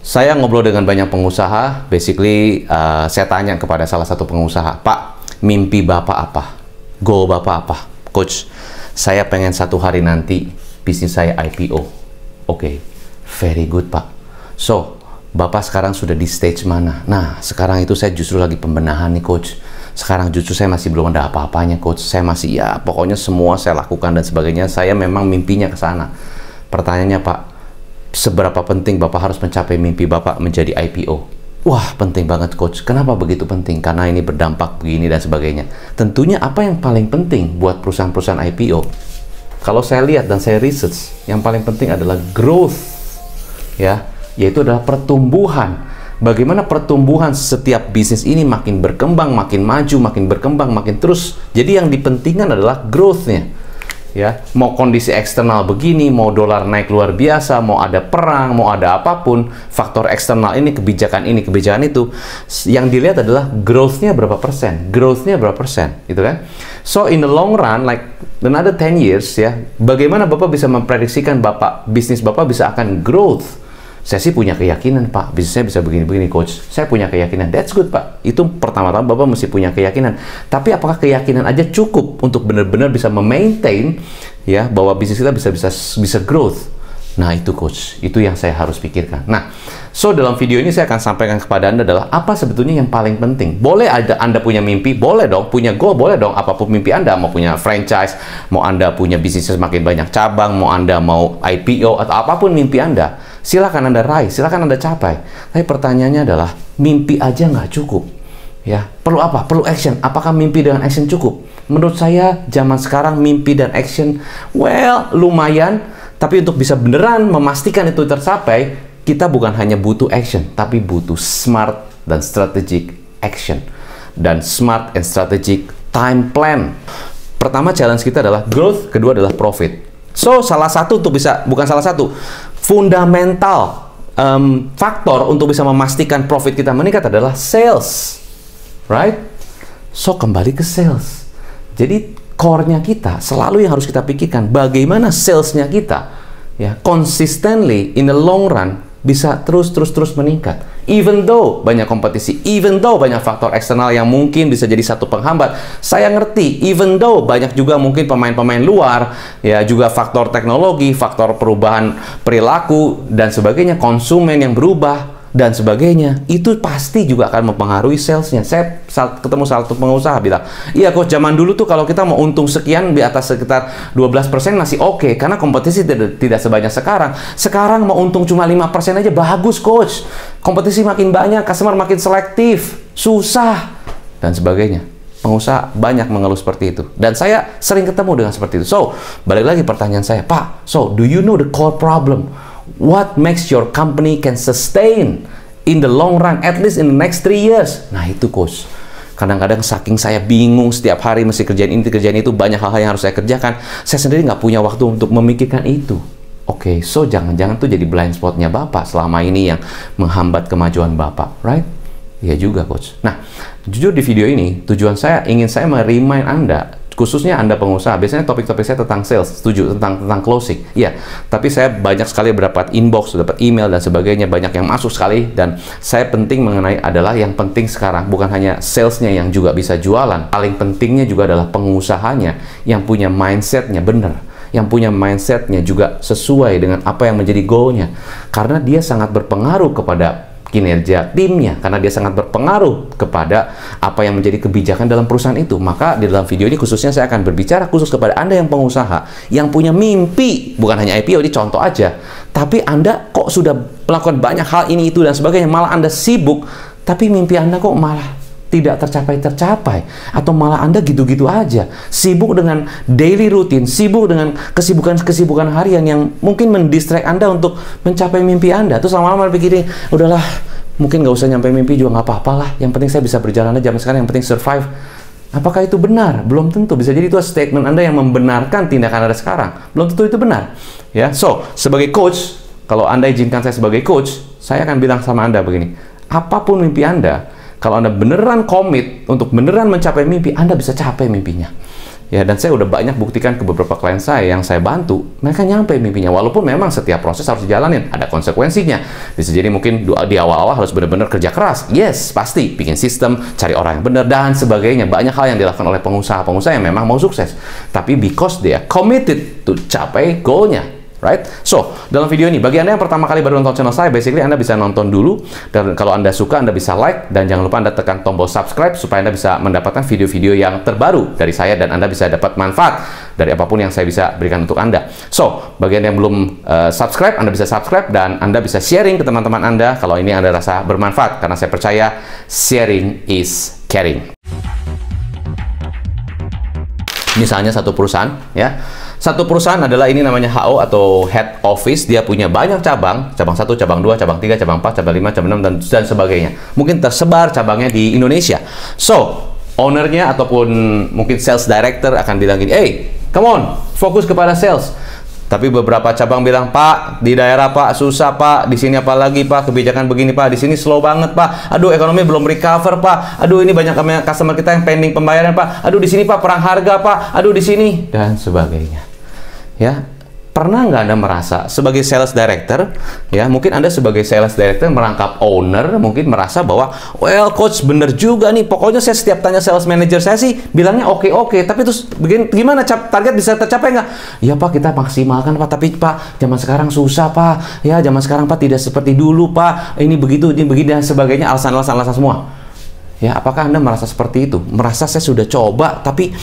Saya ngobrol dengan banyak pengusaha, basically saya tanya kepada salah satu pengusaha, Pak, mimpi Bapak apa? Goal Bapak apa? Coach, saya pengen suatu hari nanti bisnis saya IPO. Oke, very good Pak. So, Bapak sekarang sudah di stage mana? Nah, sekarang itu saya justru lagi pembenahan nih Coach. Sekarang justru saya masih belum ada apa-apanya Coach. Saya masih pokoknya semua saya lakukan dan sebagainya. Saya memang mimpinya ke sana. Pertanyaannya Pak, seberapa penting Bapak harus mencapai mimpi Bapak menjadi IPO? Wah, penting banget Coach. Kenapa begitu penting? Karena ini berdampak begini dan sebagainya. Tentunya apa yang paling penting buat perusahaan-perusahaan IPO? Kalau saya lihat dan saya research, yang paling penting adalah growth, ya, yaitu adalah pertumbuhan. Bagaimana pertumbuhan setiap bisnis ini makin berkembang, makin maju, makin berkembang, makin terus. Jadi yang dipentingkan adalah growth-nya. Ya, mau kondisi eksternal begini, mau dolar naik luar biasa, mau ada perang, mau ada apapun, faktor eksternal ini, kebijakan itu, yang dilihat adalah growth-nya berapa persen, growth-nya berapa persen, gitu kan? So in the long run, like another 10 years, ya, bagaimana Bapak bisa memprediksikan bisnis Bapak bisa akan growth? Saya sih punya keyakinan, Pak, bisnisnya bisa begini-begini, Coach. Saya punya keyakinan. That's good, Pak. Itu pertama-tama Bapak mesti punya keyakinan. Tapi apakah keyakinan aja cukup untuk benar-benar bisa memaintain ya bahwa bisnis kita bisa growth? Nah, itu Coach. Itu yang saya harus pikirkan. Nah, so dalam video ini saya akan sampaikan kepada Anda adalah apa sebetulnya yang paling penting. Boleh ada Anda punya mimpi, boleh dong. Punya goal, boleh dong. Apapun mimpi Anda, mau punya franchise, mau Anda punya bisnis semakin banyak cabang, mau Anda mau IPO atau apapun mimpi Anda. Silakan Anda raih, silakan Anda capai. Tapi pertanyaannya adalah, mimpi aja nggak cukup. Ya, perlu apa? Perlu action. Apakah mimpi dengan action cukup? Menurut saya, zaman sekarang mimpi dan action, well, lumayan. Tapi untuk bisa beneran memastikan itu tercapai, kita bukan hanya butuh action, tapi butuh smart dan strategic action. Dan smart and strategic time plan. Pertama, challenge kita adalah growth, kedua adalah profit. So, salah satu untuk bisa, bukan salah satu, fundamental faktor untuk bisa memastikan profit kita meningkat adalah sales, right? So kembali ke sales. Jadi core-nya kita selalu yang harus kita pikirkan bagaimana sales-nya kita ya consistently in the long run bisa terus meningkat. Even though banyak kompetisi, even though banyak faktor eksternal yang mungkin bisa jadi satu penghambat, saya ngerti. Even though banyak juga mungkin pemain-pemain luar, ya juga faktor teknologi, faktor perubahan perilaku dan sebagainya, konsumen yang berubah dan sebagainya, itu pasti juga akan mempengaruhi salesnya. Saya ketemu salah satu pengusaha bilang, iya Coach, zaman dulu tuh kalau kita mau untung sekian di atas sekitar 12% masih oke, karena kompetisi tidak sebanyak sekarang. Sekarang mau untung cuma 5% aja bagus Coach. Kompetisi makin banyak, customer makin selektif, susah, dan sebagainya. Pengusaha banyak mengeluh seperti itu. Dan saya sering ketemu dengan seperti itu. So, balik lagi pertanyaan saya, Pak, so do you know the core problem? What makes your company can sustain in the long run, at least in the next 3 years? Nah itu Coach. Kadang-kadang saking saya bingung setiap hari mesti kerjain ini, kerjain itu, banyak hal-hal yang harus saya kerjakan. Saya sendiri nggak punya waktu untuk memikirkan itu. Oke, so jangan-jangan tuh jadi blind spotnya Bapak selama ini yang menghambat kemajuan Bapak, right? Iya juga Coach. Nah, jujur di video ini, tujuan saya ingin saya merimain Anda, khususnya Anda pengusaha. Biasanya topik-topik saya tentang sales, setuju, tentang closing. Iya, tapi saya banyak sekali dapat inbox, dapat email dan sebagainya, banyak yang masuk sekali, dan saya penting mengenai adalah yang penting sekarang bukan hanya salesnya yang juga bisa jualan, paling pentingnya juga adalah pengusahanya yang punya mindsetnya benar, yang punya mindsetnya juga sesuai dengan apa yang menjadi goalnya, karena dia sangat berpengaruh kepada kinerja timnya, karena dia sangat berpengaruh kepada apa yang menjadi kebijakan dalam perusahaan itu. Maka di dalam video ini khususnya saya akan berbicara khusus kepada Anda yang pengusaha, yang punya mimpi, bukan hanya IPO, ini contoh aja, tapi Anda kok sudah melakukan banyak hal ini, itu, dan sebagainya, malah Anda sibuk, tapi mimpi Anda kok malah tidak tercapai, atau malah Anda gitu-gitu aja, sibuk dengan daily routine, sibuk dengan kesibukan harian yang mungkin mendistract Anda untuk mencapai mimpi Anda. Terus lama-lama pikirin, udahlah, mungkin nggak usah nyampe mimpi juga nggak apa-apa lah, yang penting saya bisa berjalan aja zaman sekarang, yang penting survive. Apakah itu benar? Belum tentu. Bisa jadi itu statement Anda yang membenarkan tindakan Anda sekarang. Belum tentu itu benar. Ya, so sebagai coach, kalau Anda izinkan saya sebagai coach, saya akan bilang sama Anda begini, apapun mimpi Anda, kalau Anda beneran komit untuk beneran mencapai mimpi, Anda bisa capai mimpinya. Ya, dan saya udah banyak buktikan ke beberapa klien saya yang saya bantu, mereka nyampe mimpinya. Walaupun memang setiap proses harus dijalanin, ada konsekuensinya. Bisa jadi mungkin di awal-awal harus benar-benar kerja keras. Yes, pasti. Bikin sistem, cari orang yang benar, dan sebagainya. Banyak hal yang dilakukan oleh pengusaha-pengusaha yang memang mau sukses. Tapi because they are committed to capai goalnya. Right? So, dalam video ini, bagi Anda yang pertama kali baru nonton channel saya, basically Anda bisa nonton dulu, dan kalau Anda suka, Anda bisa like, dan jangan lupa Anda tekan tombol subscribe, supaya Anda bisa mendapatkan video-video yang terbaru dari saya, dan Anda bisa dapat manfaat dari apapun yang saya bisa berikan untuk Anda. So, bagi Anda yang belum subscribe, Anda bisa subscribe, dan Anda bisa sharing ke teman-teman Anda, kalau ini Anda rasa bermanfaat, karena saya percaya sharing is caring. Misalnya satu perusahaan, ya. Satu perusahaan adalah ini namanya HO atau head office, dia punya banyak cabang 1, cabang 2, cabang 3, cabang 4, cabang 5, cabang 6, dan sebagainya. Mungkin tersebar cabangnya di Indonesia. So, ownernya ataupun mungkin sales director akan bilang gini, hey, come on, fokus kepada sales. Tapi beberapa cabang bilang, Pak, di daerah Pak susah Pak, di sini apa lagi Pak, kebijakan begini Pak, di sini slow banget Pak, aduh ekonomi belum recover Pak, aduh ini banyak customer kita yang pending pembayaran Pak, aduh di sini Pak perang harga Pak, aduh di sini, dan sebagainya. Ya, pernah nggak Anda merasa sebagai sales director, ya mungkin Anda sebagai sales director merangkap owner, mungkin merasa bahwa, well coach bener juga nih, pokoknya saya setiap tanya sales manager saya sih bilangnya oke, tapi terus gimana target bisa tercapai nggak? Ya Pak, kita maksimalkan Pak, tapi Pak zaman sekarang susah Pak, ya zaman sekarang Pak tidak seperti dulu Pak, ini begitu, ini begini dan sebagainya, alasan semua. Ya, apakah Anda merasa seperti itu? Merasa saya sudah coba, tapi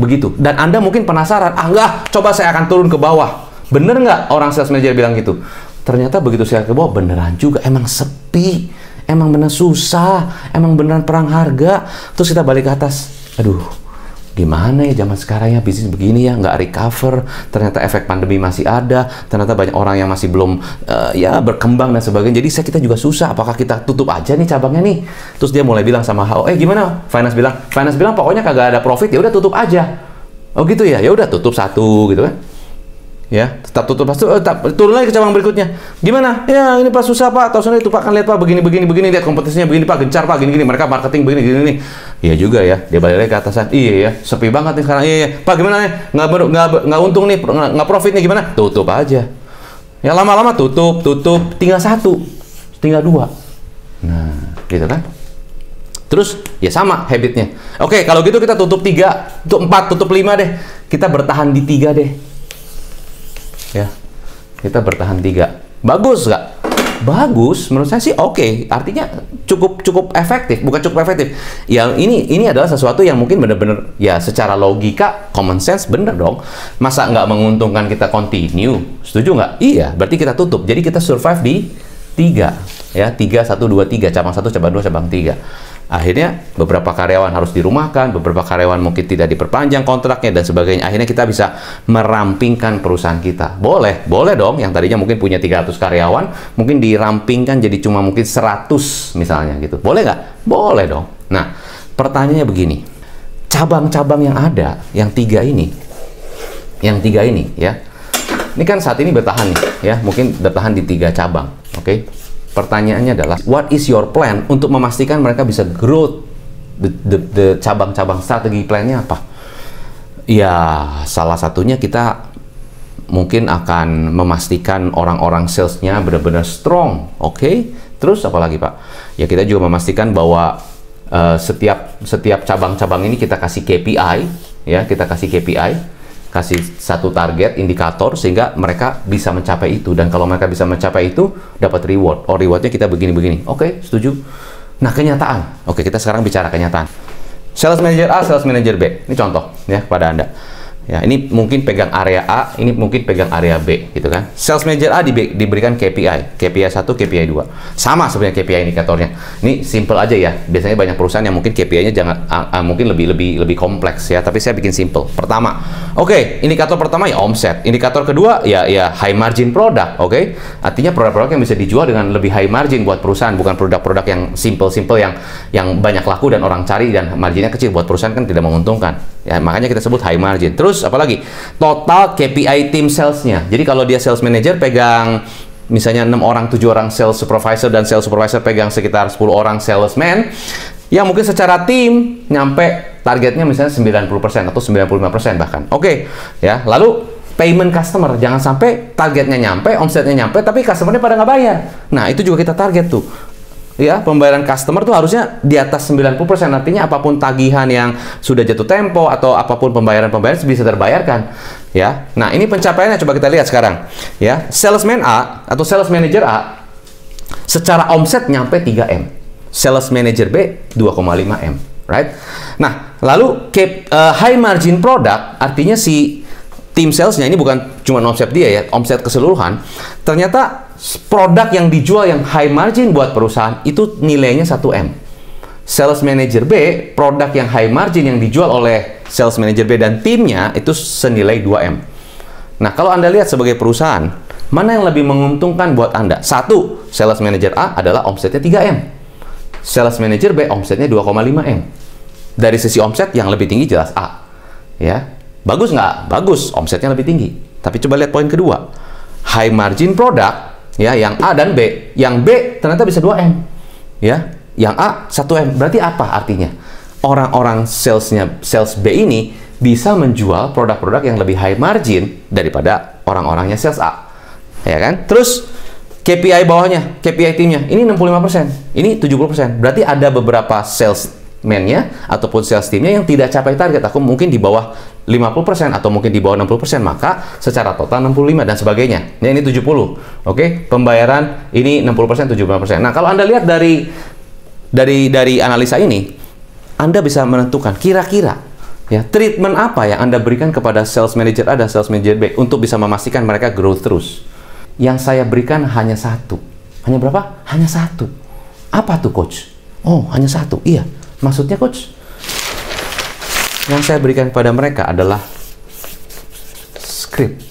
begitu. Dan Anda mungkin penasaran, enggak, coba saya akan turun ke bawah. Bener nggak orang sales manager bilang gitu? Ternyata begitu saya ke bawah, beneran juga. Emang sepi, emang bener susah, emang beneran perang harga. Terus kita balik ke atas, aduh, gimana ya zaman sekarang ya bisnis begini ya, nggak recover, ternyata efek pandemi masih ada, ternyata banyak orang yang masih belum ya berkembang dan sebagainya, jadi kita juga susah, apakah kita tutup aja nih cabangnya nih? Terus dia mulai bilang sama HO, gimana? Finance bilang pokoknya kagak ada profit, ya udah tutup aja. Oh gitu ya, ya udah tutup satu gitu kan. Ya, tetap tutup satu, turun lagi ke cabang berikutnya. Gimana? Ya ini Pak susah Pak, tahun itu Pak kan lihat Pak begini, lihat kompetisinya begini Pak, gencar Pak, gini, mereka marketing begini. Iya juga ya, dia balik lagi ke atasan. Iya ya, sepi banget nih sekarang. Iya Pak, gimana nih? Nggak untung nih, nggak profit nih, gimana? Tutup aja. Ya lama-lama tutup, tinggal 1, tinggal 2. Nah, gitu kan? Terus ya sama habitnya. Oke, kalau gitu kita tutup 3, tutup 4, tutup 5 deh. Kita bertahan di 3 deh. Ya, kita bertahan 3. Bagus nggak? Bagus, menurut saya sih oke. Artinya cukup efektif, bukan cukup efektif. Yang ini adalah sesuatu yang mungkin benar-benar ya secara logika, common sense bener dong. Masa nggak menguntungkan kita continue? Setuju nggak? Iya, berarti kita tutup. Jadi kita survive di 3. Ya, 3, 1, 2, 3. Cabang 1, cabang 2, cabang 3. Akhirnya beberapa karyawan harus dirumahkan, beberapa karyawan mungkin tidak diperpanjang kontraknya dan sebagainya. Akhirnya kita bisa merampingkan perusahaan kita. Boleh dong. Yang tadinya mungkin punya 300 karyawan, mungkin dirampingkan jadi cuma mungkin 100 misalnya gitu. Boleh nggak? Boleh dong. Nah, pertanyaannya begini. Cabang-cabang yang ada, yang 3 ini ya. Ini kan saat ini bertahan nih ya, mungkin bertahan di 3 cabang. Oke. Pertanyaannya adalah, what is your plan untuk memastikan mereka bisa growth the cabang-cabang strategi plannya apa? Ya, salah satunya kita mungkin akan memastikan orang-orang salesnya benar-benar strong, oke? Terus apa lagi Pak? Ya kita juga memastikan bahwa setiap cabang-cabang ini kita kasih KPI, ya kita kasih KPI. Kasih satu target indikator sehingga mereka bisa mencapai itu, dan kalau mereka bisa mencapai itu dapat reward. Oh, rewardnya kita begini. Oke, setuju. Nah, kenyataan. Oke, kita sekarang bicara kenyataan. Sales manager A, sales manager B. Ini contoh ya kepada Anda. Ya, ini mungkin pegang area A, ini mungkin pegang area B, gitu kan. Sales manager A diberikan KPI 1, KPI 2. Sama sebenarnya KPI indikatornya. Ini simple aja ya. Biasanya banyak perusahaan yang mungkin KPI-nya mungkin lebih kompleks ya, tapi saya bikin simple. Pertama, oke, indikator pertama ya omset. Indikator kedua ya high margin product, oke? Artinya produk-produk yang bisa dijual dengan lebih high margin buat perusahaan, bukan produk-produk yang simple yang banyak laku dan orang cari dan marginnya kecil, buat perusahaan kan tidak menguntungkan. Ya, makanya kita sebut high margin. Terus apalagi total KPI tim salesnya. Jadi kalau dia sales manager pegang misalnya 6 orang, 7 orang sales supervisor, dan sales supervisor pegang sekitar 10 orang salesman, ya mungkin secara tim nyampe targetnya misalnya 90% atau 95% bahkan. Oke, ya. Lalu payment customer, jangan sampai targetnya nyampe, omsetnya nyampe, tapi customernya pada nggak bayar. Nah, itu juga kita target tuh. Ya, pembayaran customer tuh harusnya di atas 90%. Artinya apapun tagihan yang sudah jatuh tempo atau apapun pembayaran bisa terbayarkan. Ya. Nah, ini pencapaiannya coba kita lihat sekarang. Ya, salesman A atau sales manager A secara omset nyampe 3M. Sales manager B 2,5M, right? Nah, lalu high margin product artinya si tim salesnya ini bukan cuma omset dia ya, omset keseluruhan. Ternyata produk yang dijual yang high margin buat perusahaan itu nilainya 1M. Sales manager B, produk yang high margin yang dijual oleh sales manager B dan timnya itu senilai 2M. Nah, kalau Anda lihat sebagai perusahaan, mana yang lebih menguntungkan buat Anda? Satu, sales manager A adalah omsetnya 3M. Sales manager B omsetnya 2,5M. Dari sisi omset yang lebih tinggi jelas A. Ya. Bagus nggak? Bagus, omsetnya lebih tinggi. Tapi coba lihat poin kedua. High margin product, ya, yang A dan B. Yang B ternyata bisa 2M. Ya. Yang A 1M. Berarti apa artinya? Orang-orang sales B ini bisa menjual produk-produk yang lebih high margin daripada orang-orangnya sales A. Ya kan? Terus KPI bawahnya, KPI timnya, ini 65%, ini 70%. Berarti ada beberapa salesman-nya ataupun sales timnya yang tidak capai target. Aku mungkin di bawah 50% atau mungkin di bawah 60%, maka secara total 65 dan sebagainya. Ya, ini 70. Oke, pembayaran ini 60%, 75%. Nah, kalau Anda lihat dari analisa ini, Anda bisa menentukan kira-kira ya, treatment apa yang Anda berikan kepada sales manager A dan sales manager B untuk bisa memastikan mereka growth terus. Yang saya berikan hanya satu. Hanya berapa? Hanya satu. Apa tuh, Coach? Oh, hanya satu. Iya. Maksudnya, Coach? Yang saya berikan kepada mereka adalah script.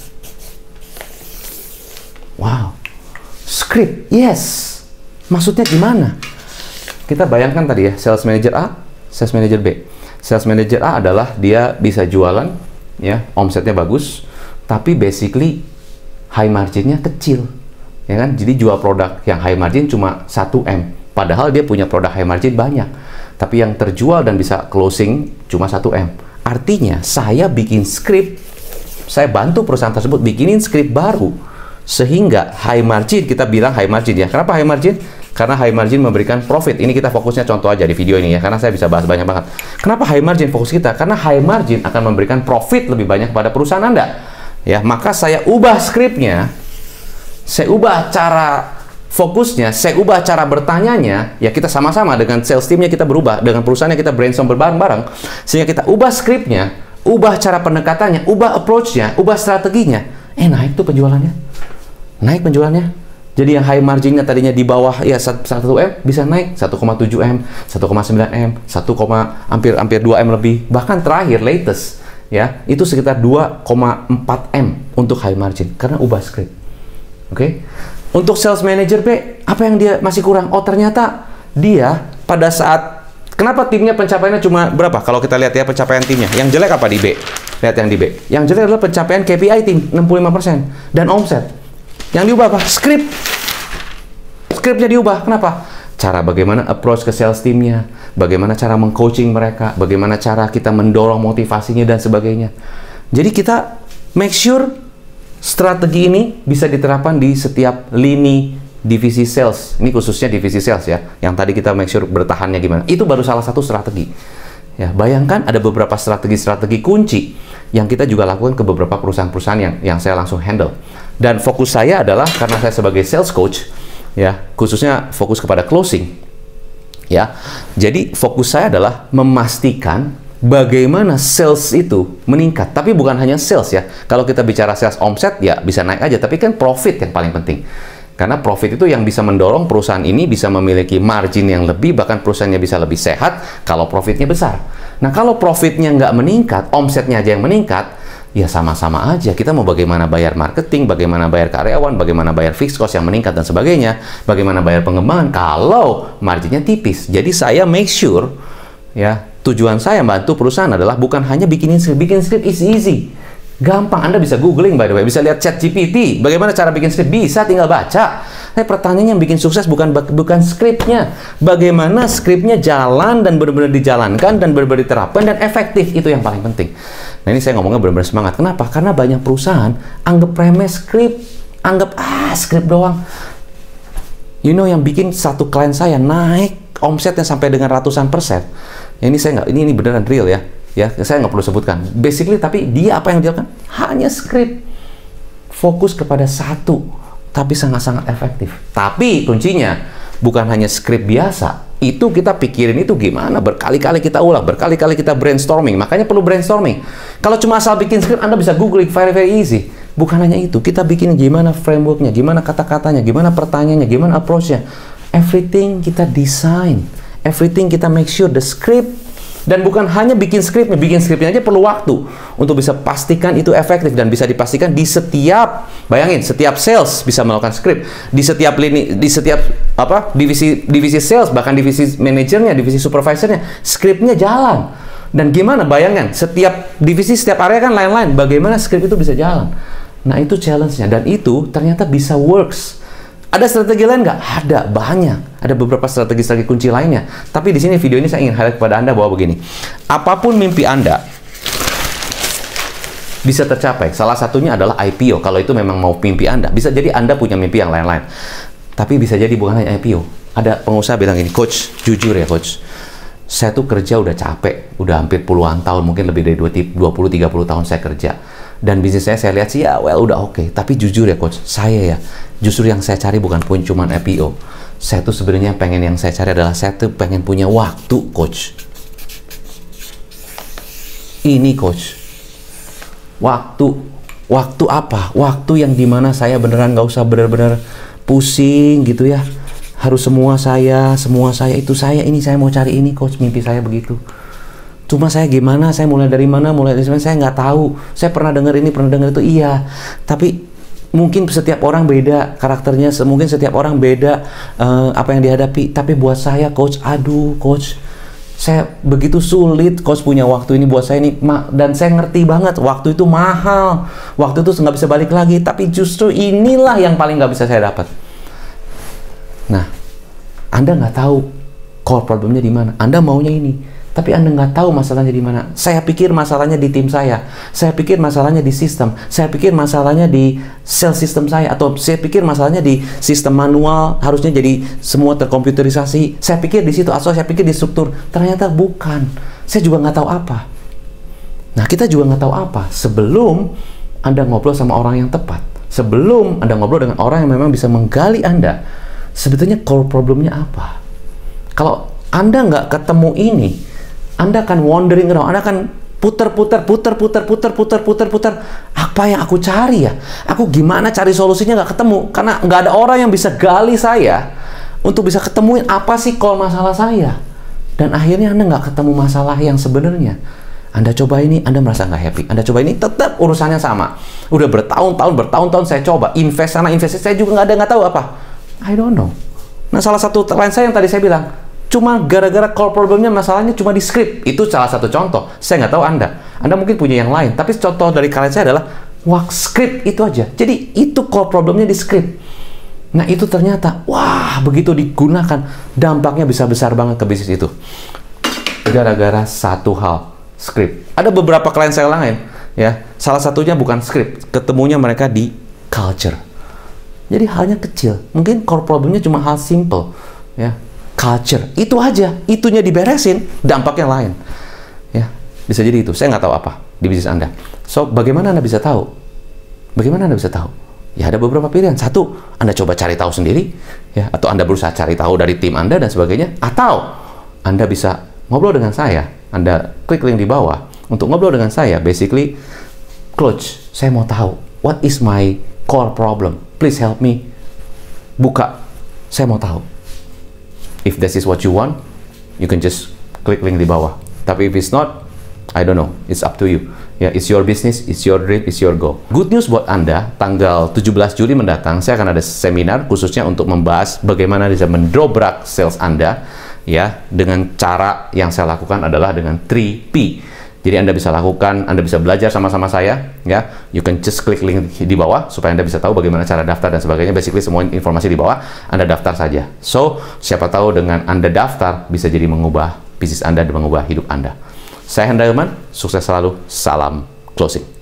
Wow. Script. Yes. Maksudnya gimana? Kita bayangkan tadi ya, sales manager A, sales manager B. Sales manager A adalah dia bisa jualan, ya, omsetnya bagus, tapi basically high marginnya kecil, ya kan? Jadi jual produk yang high margin cuma 1M, padahal dia punya produk high margin banyak, tapi yang terjual dan bisa closing cuma 1M. Artinya saya bikin script, saya bantu perusahaan tersebut bikinin script baru, sehingga high margin, kita bilang high margin ya. Kenapa high margin? Karena high margin memberikan profit. Ini kita fokusnya contoh aja di video ini ya, karena saya bisa bahas banyak banget. Kenapa high margin fokus kita? Karena high margin akan memberikan profit lebih banyak pada perusahaan Anda. Ya, maka saya ubah skripnya, saya ubah cara fokusnya, saya ubah cara bertanyanya. Ya, kita sama-sama dengan sales teamnya kita berubah, dengan perusahaannya kita brainstorm bareng-bareng, sehingga kita ubah skripnya, ubah cara pendekatannya, ubah approach-nya, ubah strateginya. Naik tuh penjualannya, naik penjualannya. Jadi yang high marginnya tadinya di bawah ya 1M bisa naik 1,7M, 1,9M, hampir 2M lebih. Bahkan terakhir latest ya, itu sekitar 2,4M untuk high margin karena ubah script. Oke. Untuk sales manager B, apa yang dia masih kurang? Oh, ternyata dia pada saat kenapa timnya pencapaiannya cuma berapa? Kalau kita lihat ya pencapaian timnya. Yang jelek apa di B? Lihat yang di B. Yang jelek adalah pencapaian KPI tim 65% dan omset. Yang diubah apa? Scriptnya diubah. Kenapa? Cara bagaimana approach ke sales timnya, bagaimana cara meng-coaching mereka, bagaimana cara kita mendorong motivasinya dan sebagainya. Jadi kita make sure strategi ini bisa diterapkan di setiap lini divisi sales. Ini khususnya divisi sales ya, yang tadi kita make sure bertahannya gimana. Itu baru salah satu strategi. Ya, bayangkan ada beberapa strategi-strategi kunci yang kita juga lakukan ke beberapa perusahaan-perusahaan yang saya langsung handle. Dan fokus saya adalah karena saya sebagai sales coach, ya, khususnya fokus kepada closing. Ya. Jadi fokus saya adalah memastikan bagaimana sales itu meningkat. Tapi bukan hanya sales ya. Kalau kita bicara sales omset ya bisa naik aja, tapi kan profit yang paling penting. Karena profit itu yang bisa mendorong perusahaan ini bisa memiliki margin yang lebih, bahkan perusahaannya bisa lebih sehat kalau profitnya besar. Nah, kalau profitnya nggak meningkat, omsetnya aja yang meningkat, ya sama-sama aja. Kita mau bagaimana bayar marketing, bagaimana bayar karyawan, bagaimana bayar fixed cost yang meningkat dan sebagainya, bagaimana bayar pengembangan kalau marginnya tipis. Jadi saya make sure, ya, tujuan saya bantu perusahaan adalah bukan hanya bikin script is easy. Gampang, Anda bisa googling by the way, bisa lihat ChatGPT, bagaimana cara bikin script, bisa tinggal baca. Saya pertanyaannya yang bikin sukses bukan skripnya. Bagaimana skripnya jalan dan benar-benar dijalankan dan benar-benar diterapkan dan efektif, itu yang paling penting. Nah, ini saya ngomongnya benar-benar semangat. Kenapa? Karena banyak perusahaan anggap remeh skrip, anggap skrip doang. You know, yang bikin satu klien saya naik omsetnya sampai dengan ratusan persen. Ini saya nggak, ini beneran real ya. Ya, saya nggak perlu sebutkan. Basically, tapi dia apa yang dilakukan? Hanya skrip. Fokus kepada satu, tapi sangat-sangat efektif. Tapi kuncinya bukan hanya skrip biasa. Itu kita pikirin itu gimana, berkali-kali kita ulang, berkali-kali kita brainstorming. Makanya perlu brainstorming. Kalau cuma asal bikin skrip, Anda bisa googling, very easy. Bukan hanya itu, kita bikin gimana frameworknya, gimana kata-katanya, gimana pertanyaannya, gimana approach-nya. Everything kita design, everything kita make sure the script. Dan bukan hanya bikin skripnya aja perlu waktu untuk bisa pastikan itu efektif dan bisa dipastikan di setiap, bayangin, setiap sales bisa melakukan skrip, di setiap lini, di setiap divisi sales, bahkan divisi manajernya, divisi supervisornya, skripnya jalan. Dan gimana, bayangkan, setiap divisi, setiap area kan lain-lain, bagaimana skrip itu bisa jalan. Nah, itu challenge-nya, dan itu ternyata bisa works. Ada strategi lain nggak? Ada, banyak. Ada beberapa strategi-strategi kunci lainnya. Tapi di sini video ini saya ingin highlight kepada Anda bahwa begini. Apapun mimpi Anda bisa tercapai. Salah satunya adalah IPO. Kalau itu memang mau mimpi Anda. Bisa jadi Anda punya mimpi yang lain-lain. Tapi bisa jadi bukan hanya IPO. Ada pengusaha bilang gini, Coach, jujur ya Coach. Saya tuh kerja udah capek. Udah hampir puluhan tahun. Mungkin lebih dari 20-30 tahun saya kerja. Dan bisnis saya lihat sih ya udah oke. Tapi jujur ya Coach, saya ya justru yang saya cari bukan pun cuma IPO. Saya tuh sebenarnya pengen, yang saya cari adalah saya tuh pengen punya waktu Coach. Ini Coach. Waktu apa? Waktu yang dimana saya beneran nggak usah bener-bener pusing gitu ya. Harus semua saya itu saya, ini saya mau cari ini Coach, mimpi saya begitu. Cuma saya gimana, saya mulai dari mana, saya nggak tahu. Saya pernah dengar ini, pernah dengar itu, iya. Tapi mungkin setiap orang beda karakternya, mungkin setiap orang beda apa yang dihadapi. Tapi buat saya, Coach, aduh, Coach, saya begitu sulit, Coach, punya waktu ini buat saya ini. Dan saya ngerti banget, waktu itu mahal. Waktu itu nggak bisa balik lagi. Tapi justru inilah yang paling nggak bisa saya dapat. Nah, Anda nggak tahu core problemnya di mana. Anda maunya ini. Tapi Anda nggak tahu masalahnya di mana. Saya pikir masalahnya di tim saya pikir masalahnya di sistem, saya pikir masalahnya di sales system saya, atau saya pikir masalahnya di sistem manual, harusnya jadi semua terkomputerisasi. Saya pikir di situ, atau saya pikir di struktur. Ternyata bukan. Saya juga nggak tahu apa. Nah, kita juga nggak tahu apa sebelum Anda ngobrol sama orang yang tepat. Sebelum Anda ngobrol dengan orang yang memang bisa menggali Anda, sebetulnya core problemnya apa. Kalau Anda nggak ketemu ini, Anda akan wandering around, Anda akan putar. Apa yang aku cari ya? Aku gimana cari solusinya nggak ketemu? Karena nggak ada orang yang bisa gali saya untuk bisa ketemuin apa sih core masalah saya. Dan akhirnya Anda nggak ketemu masalah yang sebenarnya. Anda coba ini, Anda merasa nggak happy. Anda coba ini, tetap urusannya sama. Udah bertahun-tahun saya coba. Invest sana, invest saya juga nggak tahu apa. I don't know. Nah, salah satu klien saya yang tadi saya bilang, cuma gara-gara core problemnya masalahnya cuma di script. Itu salah satu contoh. Saya nggak tahu Anda mungkin punya yang lain. Tapi contoh dari klien saya adalah script itu aja. Jadi itu core problemnya di script. Nah, itu ternyata wah, begitu digunakan dampaknya bisa besar banget ke bisnis itu. Gara-gara satu hal, script. Ada beberapa klien saya lain ya. Salah satunya bukan script, ketemunya mereka di culture. Jadi halnya kecil. Mungkin core problemnya cuma hal simple ya. Culture, itu aja, itunya diberesin, dampaknya lain. Ya, bisa jadi itu. Saya nggak tahu apa di bisnis Anda. So, bagaimana Anda bisa tahu? Bagaimana Anda bisa tahu? Ya, ada beberapa pilihan. Satu, Anda coba cari tahu sendiri, ya, atau Anda berusaha cari tahu dari tim Anda dan sebagainya. Atau Anda bisa ngobrol dengan saya. Anda klik link di bawah untuk ngobrol dengan saya. Basically, Coach, saya mau tahu what is my core problem. Please help me. Buka, saya mau tahu. If this is what you want, you can just klik link di bawah. Tapi if it's not, I don't know. It's up to you. Ya, it's your business, it's your dream, it's your goal. Good news buat Anda, tanggal 17 Juli mendatang, saya akan ada seminar khususnya untuk membahas bagaimana bisa mendobrak sales Anda, ya, dengan cara yang saya lakukan adalah dengan 3P. Jadi Anda bisa lakukan, Anda bisa belajar sama-sama saya, ya. You can just klik link di bawah supaya Anda bisa tahu bagaimana cara daftar dan sebagainya. Basically semua informasi di bawah, Anda daftar saja. So, siapa tahu dengan Anda daftar bisa jadi mengubah bisnis Anda dan mengubah hidup Anda. Saya Hendra Hilman, sukses selalu, salam closing.